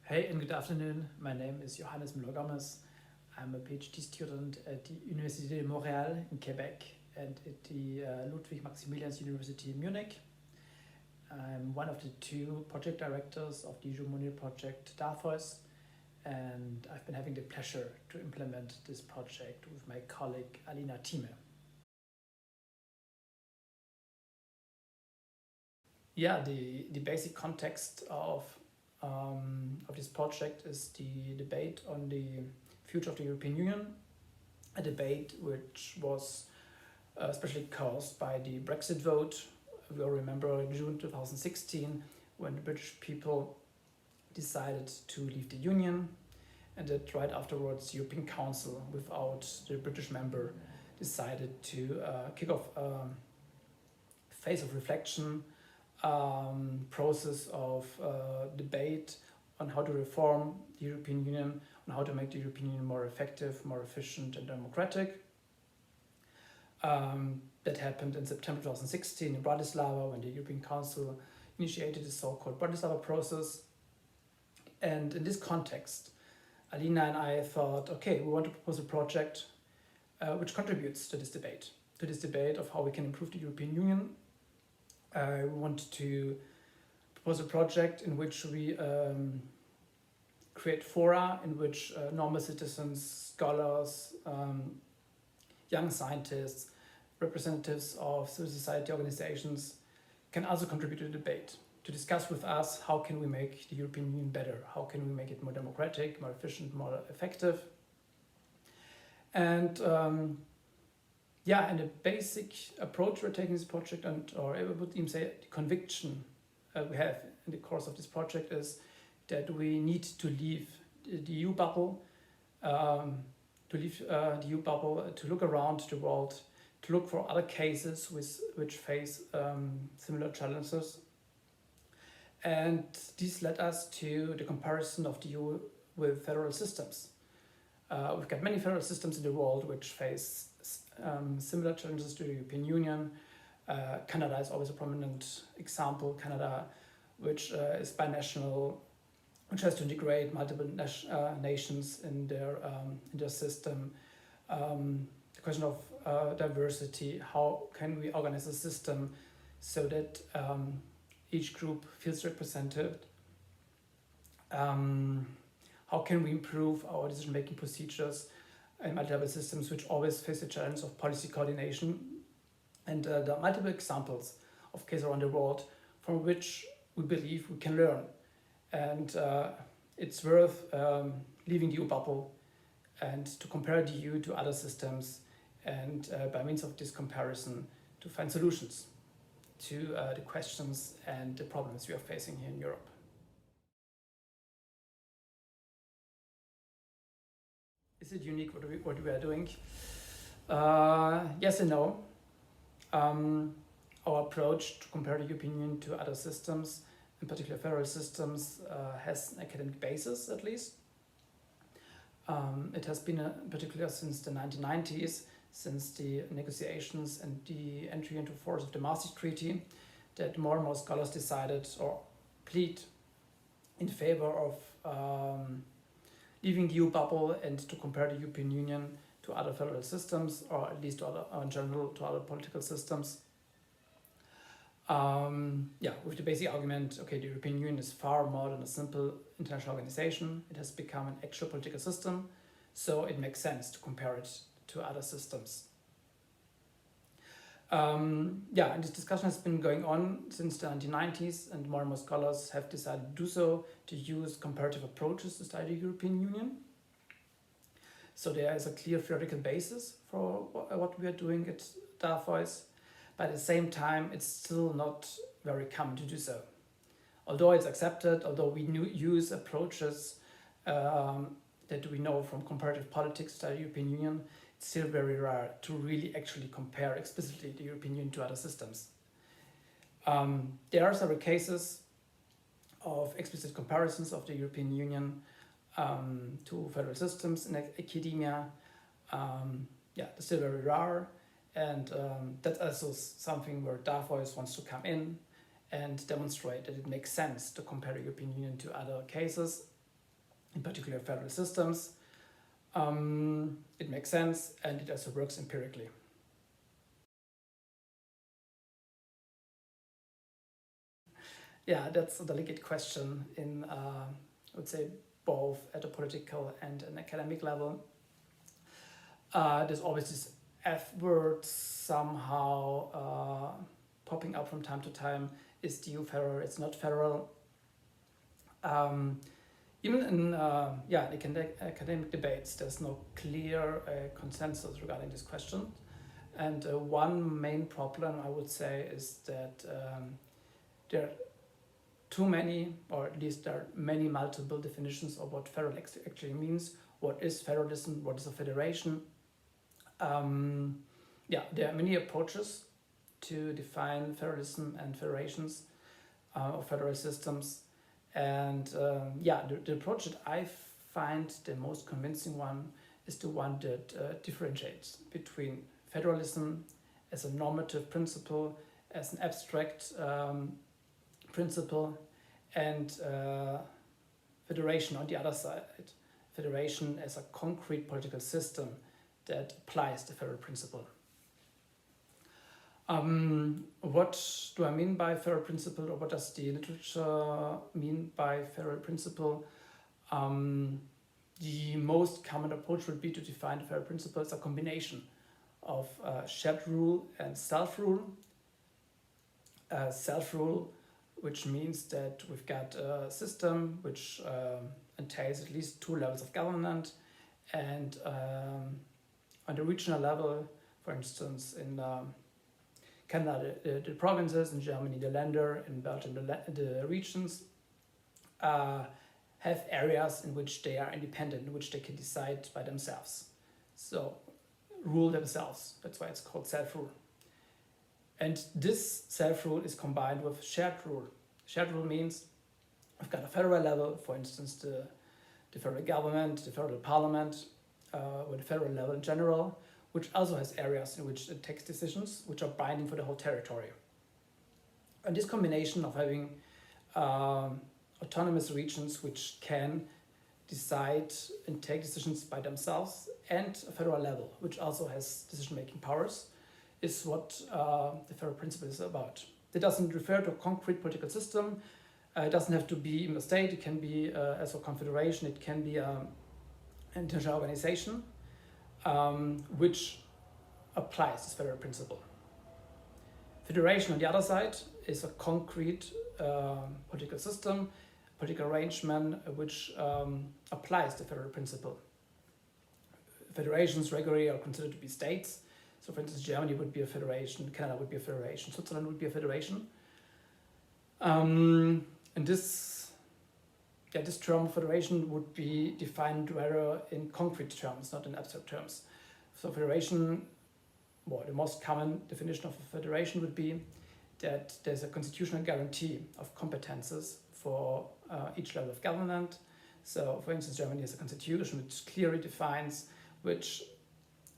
Hey and good afternoon. My name is Johannes Müller-Gomez. I'm a PhD student at the Université de Montréal in Quebec and at the Ludwig Maximilians University in Munich. I'm one of the two project directors of the Jules Monnet project DAFEUS, and I've been having the pleasure to implement this project with my colleague Alina Thieme. Yeah, the basic context of this project is the debate on the future of the European Union, a debate which was especially caused by the Brexit vote. We all remember in June 2016 when the British people decided to leave the Union, and that right afterwards the European Council, without the British member, decided to kick off a phase of reflection, process of debate on how to reform the European Union, on how to make the European Union more effective, more efficient and democratic. That happened in September 2016 in Bratislava when the European Council initiated the so-called Bratislava process. And in this context, Alina and I thought, okay, we want to propose a project which contributes to this debate of how we can improve the European Union. We want to propose a project in which we create fora in which normal citizens, scholars, young scientists, representatives of civil society organizations can also contribute to the debate, to discuss with us how can we make the European Union better, how can we make it more democratic, more efficient, more effective. And and the basic approach we're taking this project, or I would even say the conviction we have in the course of this project, is that we need to leave the EU bubble, to look around the world, to look for other cases which face similar challenges. And this led us to the comparison of the EU with federal systems. We've got many federal systems in the world which face similar challenges to the European Union. Canada is always a prominent example. Canada, which is binational, which has to integrate multiple nations in their system. The question of diversity, how can we organize a system so that each group feels represented? How can we improve our decision-making procedures in multi-level systems which always face the challenge of policy coordination? And there are multiple examples of cases around the world from which we believe we can learn. And it's worth leaving the EU bubble and to compare the EU to other systems, and by means of this comparison to find solutions to the questions and the problems we are facing here in Europe. Is it unique what we are doing? Yes and no. Our approach to compare the European Union to other systems, in particular federal systems, has an academic basis at least. It has been in particular since the 1990s, since the negotiations and the entry into force of the Maastricht Treaty, that more and more scholars decided or plead in favor of leaving the EU bubble and to compare the European Union to other federal systems, or at least in general to other political systems. With the basic argument, okay, the European Union is far more than a simple international organization. It has become an actual political system, so it makes sense to compare it to other systems. And this discussion has been going on since the 1990s, and more scholars have decided to do so, to use comparative approaches to study the European Union. So there is a clear theoretical basis for what we are doing at DAFEUS, but at the same time it's still not very common to do so. Although it's accepted, although we use approaches that we know from comparative politics to the European Union, it's still very rare to really actually compare explicitly the European Union to other systems. There are several cases of explicit comparisons of the European Union to federal systems in academia. They're still very rare, and that's also something where DAFEUS wants to come in and demonstrate that it makes sense to compare the European Union to other cases. in particular federal systems. It makes sense, and it also works empirically. Yeah, that's a delicate question in, I would say, both at a political and an academic level. There's always this F word somehow popping up from time to time. Is the EU federal? It's not federal. Even in academic debates, there's no clear consensus regarding this question. And one main problem, I would say, is that there are too many, or at least there are many multiple definitions of what federal actually means. What is federalism? What is a federation? There are many approaches to define federalism and federations or federal systems. And the approach that I find the most convincing one is the one that differentiates between federalism as a normative principle, as an abstract principle, and federation on the other side. Federation as a concrete political system that applies the federal principle. What do I mean by federal principle, or what does the literature mean by federal principle? The most common approach would be to define the federal principle as a combination of shared rule and self-rule. Self-rule, which means that we've got a system which entails at least 2 levels of government, and on the regional level, for instance, in Canada, the provinces, in Germany, the Länder, in Belgium, the regions have areas in which they are independent, in which they can decide by themselves. So, rule themselves. That's why it's called self-rule. And this self-rule is combined with shared rule. Shared rule means we've got a federal level, for instance, the federal government, the federal parliament, or the federal level in general, which also has areas in which it takes decisions which are binding for the whole territory. And this combination of having autonomous regions which can decide and take decisions by themselves, and a federal level which also has decision-making powers, is what the federal principle is about. It doesn't refer to a concrete political system. It doesn't have to be in a state. It can be as a confederation. It can be an international organization, which applies this federal principle. Federation, on the other side, is a concrete political system, political arrangement which applies the federal principle. Federations regularly are considered to be states. So, for instance, Germany would be a federation, Canada would be a federation, Switzerland would be a federation. And this term federation would be defined rather in concrete terms, not in abstract terms. So, federation, the most common definition of a federation would be that there's a constitutional guarantee of competences for each level of government. So, for instance, Germany has a constitution which clearly defines which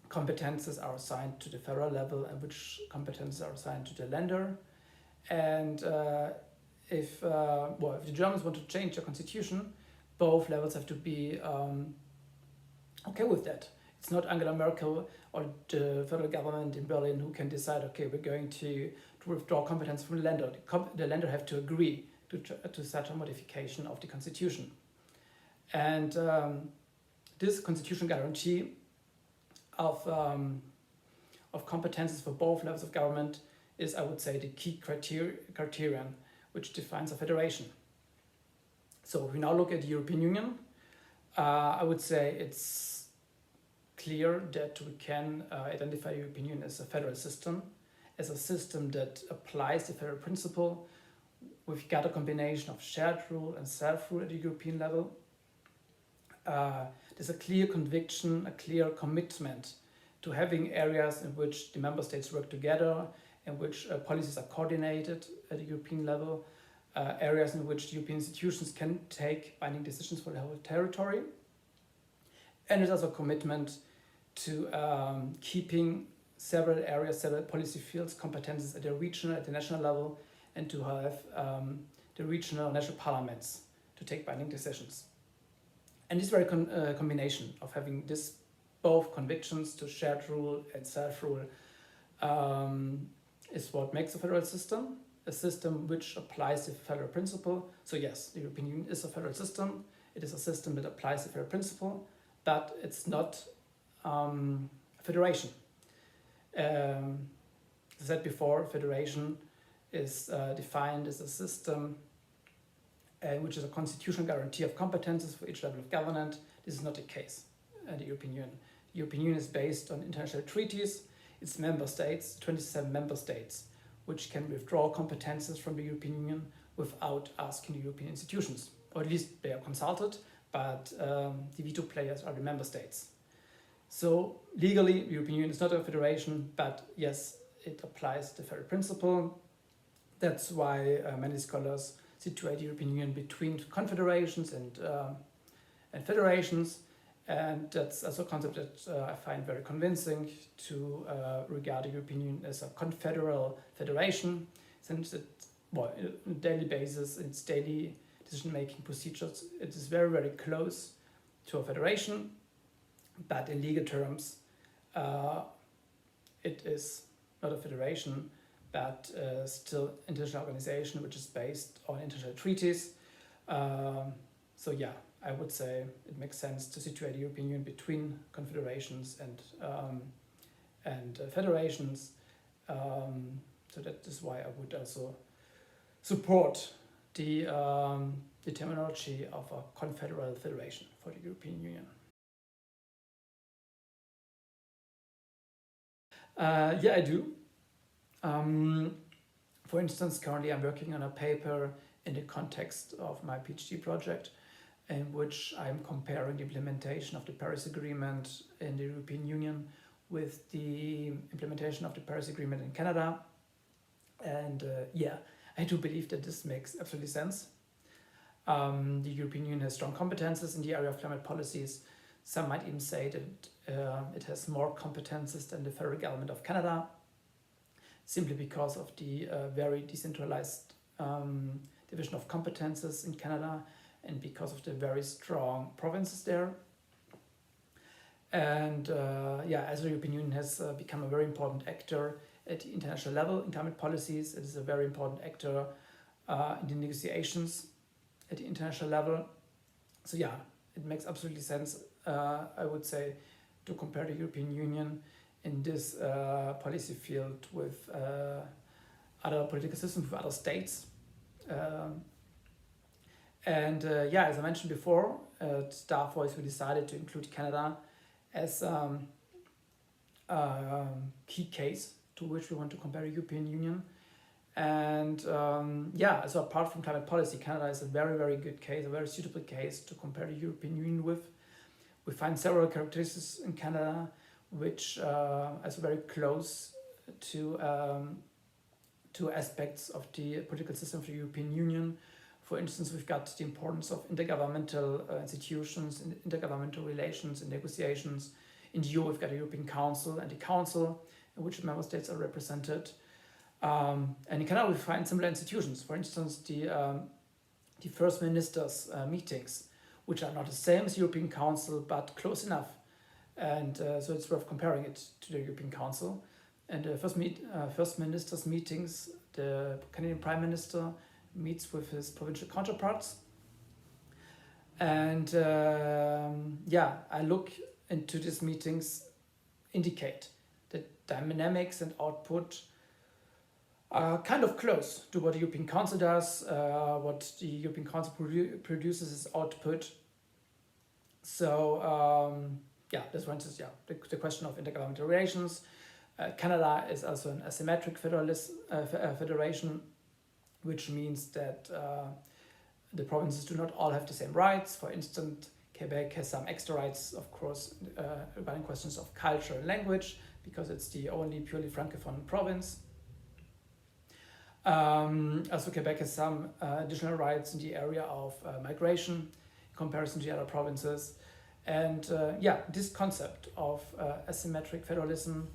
competences are assigned to the federal level and which competences are assigned to the Länder. And if the Germans want to change their constitution, both levels have to be okay with that. It's not Angela Merkel or the federal government in Berlin who can decide, okay, we're going to withdraw competence from the Länder. The Länder have to agree to such a modification of the constitution. And this constitutional guarantee of competences for both levels of government is, I would say, the key criterion which defines a federation. So if we now look at the European Union, I would say it's clear that we can identify the European Union as a federal system, as a system that applies the federal principle. We've got a combination of shared rule and self-rule at the European level. There's a clear conviction, a clear commitment to having areas in which the member states work together, in which policies are coordinated at the European level, areas in which the European institutions can take binding decisions for the whole territory. And there's also a commitment to keeping several areas, several policy fields, competences at the regional, at the national level, and to have the regional national parliaments to take binding decisions. And this very combination of having this both convictions to shared rule and self-rule is what makes a federal system, a system which applies the federal principle. So yes, the European Union is a federal system. It is a system that applies the federal principle, but it's not a federation. As I said before, federation is defined as a system which is a constitutional guarantee of competences for each level of government. This is not the case in the European Union. The European Union is based on international treaties. It's member states, 27 member states, which can withdraw competences from the European Union without asking the European institutions, or at least they are consulted, but the veto players are the member states. So legally, the European Union is not a federation, but yes, it applies the federal principle. That's why many scholars situate the European Union between confederations and federations, and that's also a concept that I find very convincing, to regard the European Union as a confederal federation, since it, well, on a daily basis, its daily decision-making procedures, it is very, very close to a federation, but in legal terms, it is not a federation, but still international organization which is based on international treaties. So yeah, I would say it makes sense to situate the European Union between confederations and federations. So that is why I would also support the terminology of a confederal federation for the European Union. Yeah, I do. For instance, currently I'm working on a paper in the context of my PhD project, in which I'm comparing the implementation of the Paris Agreement in the European Union with the implementation of the Paris Agreement in Canada. And yeah, I do believe that this makes absolutely sense. The European Union has strong competences in the area of climate policies. Some might even say that it has more competences than the federal government of Canada, simply because of the very decentralized division of competences in Canada, and because of the very strong provinces there. And yeah, as the European Union has become a very important actor at the international level in climate policies, it is a very important actor in the negotiations at the international level. So yeah, it makes absolutely sense, I would say, to compare the European Union in this policy field with other political systems, with other states. And yeah, as I mentioned before, at DAFEUS we decided to include Canada as a key case to which we want to compare the European Union. And yeah, so apart from climate policy, Canada is a very, very good case, a very suitable case to compare the European Union with. We find several characteristics in Canada which are very close to aspects of the political system of the European Union. For instance, we've got the importance of intergovernmental institutions, intergovernmental relations and negotiations. In the EU, we've got the European Council and the Council, in which member states are represented. And in Canada, we find similar institutions. For instance, the First Ministers' meetings, which are not the same as the European Council, but close enough. And so it's worth comparing it to the European Council. And the First Ministers' meetings, the Canadian Prime Minister meets with his provincial counterparts. And yeah, I look into these meetings, indicate that dynamics and output are kind of close to what the European Council does, what the European Council produces as output. So yeah, this for instance, yeah, the question of intergovernmental relations. Canada is also an asymmetric federation, which means that the provinces do not all have the same rights. For instance, Quebec has some extra rights, of course, regarding questions of culture and language, because it's the only purely francophone province. Also, Quebec has some additional rights in the area of migration in comparison to the other provinces. And yeah, this concept of asymmetric federalism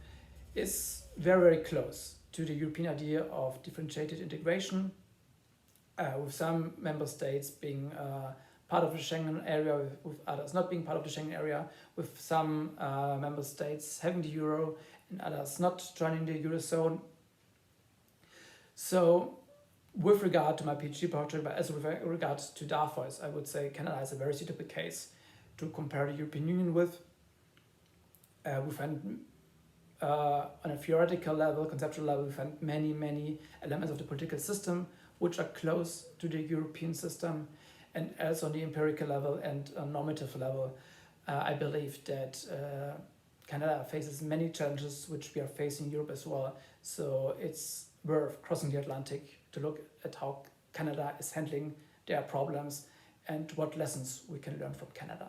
is very, very close to the European idea of differentiated integration, with some member states being part of the Schengen area, with others not being part of the Schengen area, with some member states having the euro and others not joining the Eurozone. So with regard to my PhD project, but as with regards to DAFEUS, I would say Canada is a very suitable case to compare the European Union with. We find on a theoretical level, conceptual level, we find many elements of the political system which are close to the European system, and also on the empirical level and normative level. I believe that Canada faces many challenges which we are facing in Europe as well. So it's worth crossing the Atlantic to look at how Canada is handling their problems and what lessons we can learn from Canada.